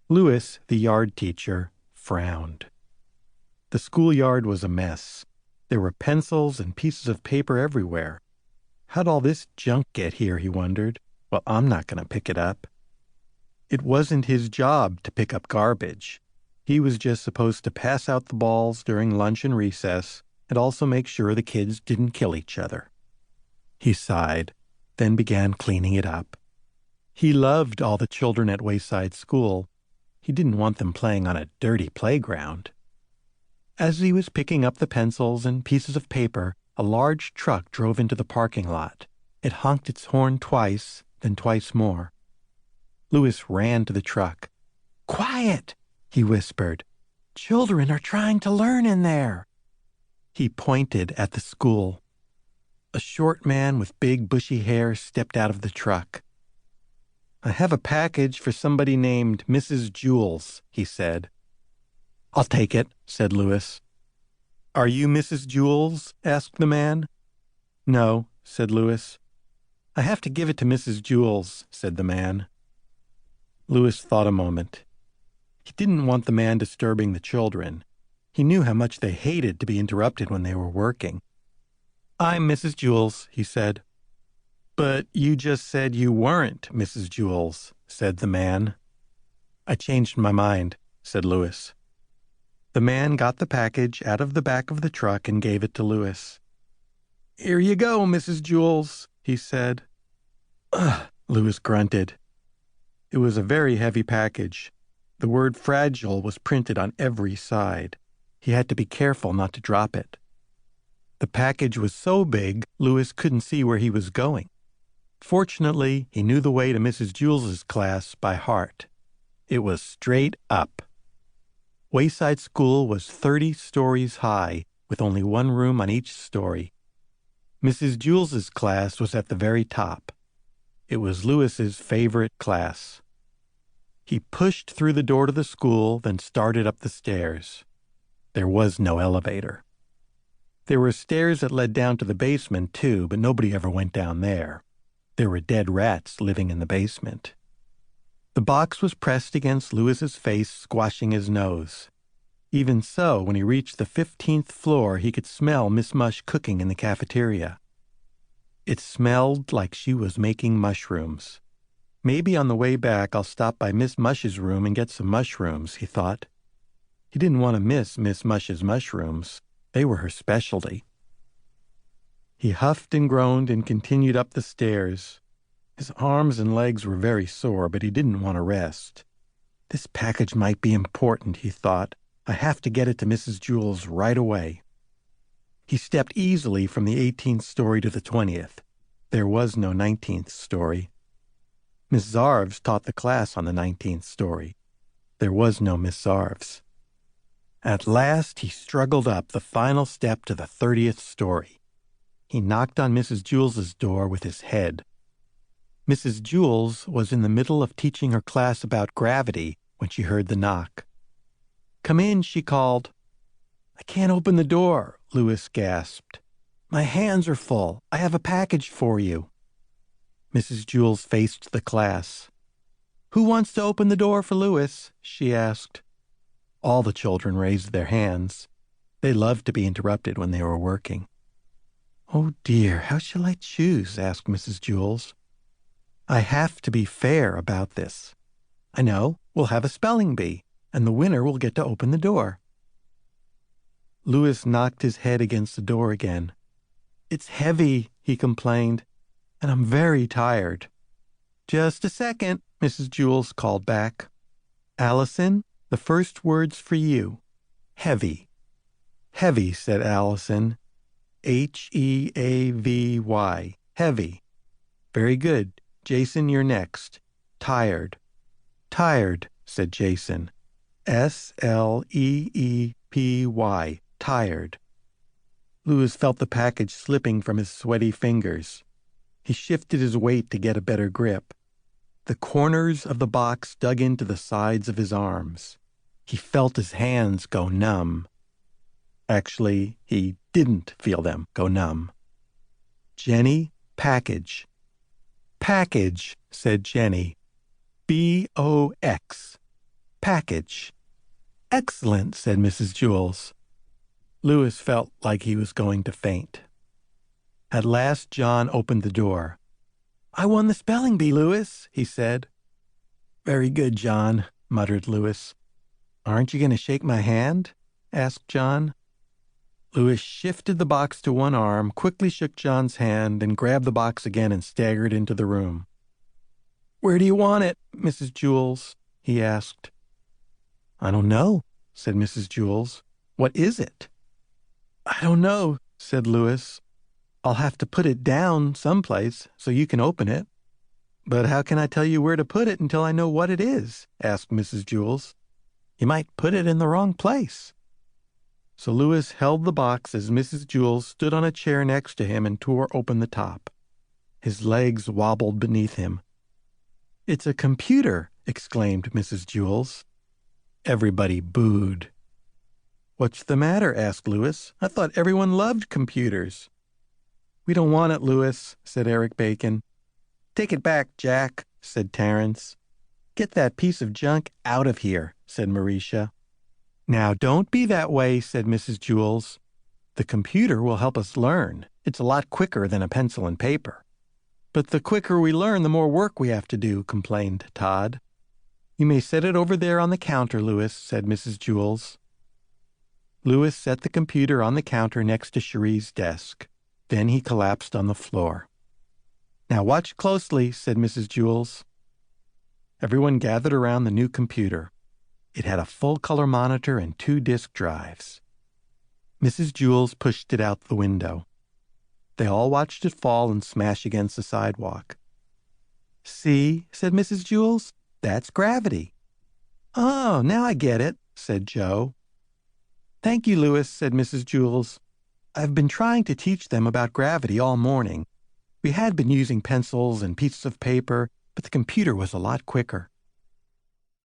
Louis, the yard teacher, frowned. The schoolyard was a mess. There were pencils and pieces of paper everywhere. How'd all this junk get here, he wondered. Well, I'm not going to pick it up. It wasn't his job to pick up garbage. He was just supposed to pass out the balls during lunch and recess and also make sure the kids didn't kill each other. He sighed, then began cleaning it up. He loved all the children at Wayside School. He didn't want them playing on a dirty playground. As he was picking up the pencils and pieces of paper, a large truck drove into the parking lot. It honked its horn twice, then twice more. Louis ran to the truck. "Quiet!" he whispered. "Children are trying to learn in there." He pointed at the school. A short man with big bushy hair stepped out of the truck. "I have a package for somebody named Mrs. Jules," he said. "I'll take it," said Louis. "Are you Mrs. Jules?" asked the man. "No," said Louis. "I have to give it to Mrs. Jules," said the man. Louis thought a moment. He didn't want the man disturbing the children. He knew how much they hated to be interrupted when they were working. "I'm Mrs. Jules," he said. "But you just said you weren't Mrs. Jules," said the man. "I changed my mind," said Louis. The man got the package out of the back of the truck and gave it to Louis. "Here you go, Mrs. Jules," he said. "Ugh," Louis grunted. It was a very heavy package. The word fragile was printed on every side. He had to be careful not to drop it. The package was so big, Louis couldn't see where he was going. Fortunately, he knew the way to Mrs. Jules's class by heart. It was straight up. Wayside School was 30 stories high, with only one room on each story. Mrs. Jules's class was at the very top. It was Louis's favorite class. He pushed through the door to the school, then started up the stairs. There was no elevator. There were stairs that led down to the basement, too, but nobody ever went down there. There were dead rats living in the basement. The box was pressed against Louis's face, squashing his nose. Even so, when he reached the 15th floor, he could smell Miss Mush cooking in the cafeteria. It smelled like she was making mushrooms. Maybe on the way back I'll stop by Miss Mush's room and get some mushrooms, he thought. He didn't want to miss Miss Mush's mushrooms. They were her specialty. He huffed and groaned and continued up the stairs. His arms and legs were very sore, but he didn't want to rest. This package might be important, he thought. I have to get it to Mrs. Jules right away. He stepped easily from the 18th story to the 20th. There was no 19th story. Miss Zarves taught the class on the 19th story. There was no Miss Zarves. At last, he struggled up the final step to the 30th story. He knocked on Mrs. Jules's door with his head. Mrs. Jules was in the middle of teaching her class about gravity when she heard the knock. "Come in," she called. "I can't open the door," Louis gasped. "My hands are full. I have a package for you." Mrs. Jules faced the class. "Who wants to open the door for Louis?" she asked. All the children raised their hands. They loved to be interrupted when they were working. "Oh dear, how shall I choose?" asked Mrs. Jules. "I have to be fair about this. I know, we'll have a spelling bee, and the winner will get to open the door." Louis knocked his head against the door again. "It's heavy," he complained, "and I'm very tired." "Just a second," Mrs. Jules called back. "Allison, the first word's for you. Heavy." "Heavy," said Allison. Heavy. Heavy. "Very good. Jason, you're next. Tired." "Tired," said Jason. Sleepy. Tired. Louis felt the package slipping from his sweaty fingers. He shifted his weight to get a better grip. The corners of the box dug into the sides of his arms. He felt his hands go numb. Actually, he didn't feel them go numb. "Jenny, package." "Package," said Jenny. B-O-X. package." "Excellent," said Mrs. Jewls. Louis felt like he was going to faint. At last John opened the door. "I won the spelling bee, Louis," he said. "Very good, John," muttered Louis. "Aren't you going to shake my hand?" asked John. Louis shifted the box to one arm, quickly shook John's hand, and grabbed the box again and staggered into the room. "Where do you want it, Mrs. Jewls?" he asked. "I don't know," said Mrs. Jewls. "What is it?" "I don't know," said Louis. "I'll have to put it down someplace so you can open it." "But how can I tell you where to put it until I know what it is?" asked Mrs. Jewls. "You might put it in the wrong place." So Louis held the box as Mrs. Jewls stood on a chair next to him and tore open the top. His legs wobbled beneath him. "It's a computer!" exclaimed Mrs. Jewls. Everybody booed. "What's the matter?" asked Louis. "I thought everyone loved computers." "We don't want it, Louis," said Eric Bacon. "Take it back, Jack," said Terence. "Get that piece of junk out of here," said Maurecia. "Now don't be that way," said Mrs. Jewls. "The computer will help us learn. It's a lot quicker than a pencil and paper." "But the quicker we learn, the more work we have to do," complained Todd. "You may set it over there on the counter, Louis," said Mrs. Jewls. Louis set the computer on the counter next to Cherie's desk. Then he collapsed on the floor. "Now watch closely," said Mrs. Jewls. Everyone gathered around the new computer. It had a full-color monitor and 2 disk drives. Mrs. Jewls pushed it out the window. They all watched it fall and smash against the sidewalk. "See," said Mrs. Jewls, "that's gravity." "Oh, now I get it," said Joe. "Thank you, Louis," said Mrs. Jewls. "I've been trying to teach them about gravity all morning. We had been using pencils and pieces of paper, but the computer was a lot quicker."